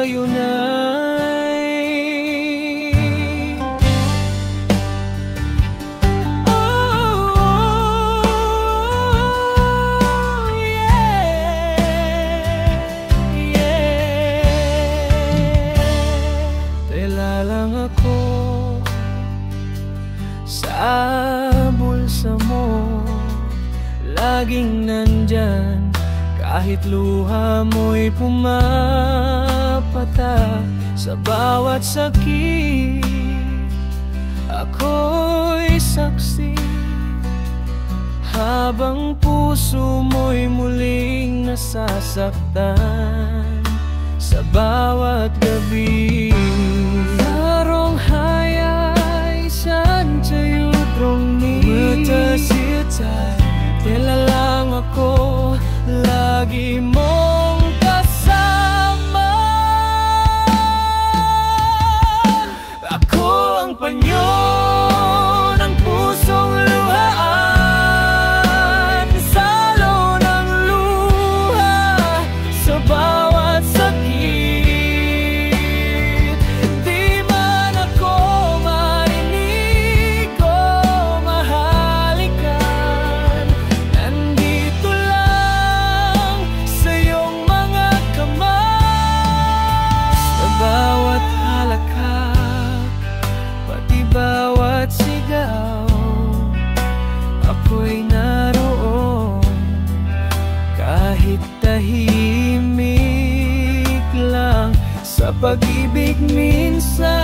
gayon ay tela lang ako sa bulsa mo, laging nandyan kahit luha mo'y pumapata. Sa bawat sakit ako'y saksi, habang puso mo'y muling nasasaktan. Sa bawat gabi Sarong hayay san sa'yo drong ni Matasitay, tela lang ako lagi mong kasama. Ako ang panyo ng pusong luhaan, salo ng luha sa bawat sakit. Di man ako marinig o mahalikan, nandito lang sa iyong mga kamay. Sa bawat halakak, pati bawat sigaw, ako'y naroon. Kahit tahimik lang, sa pag-ibig minsan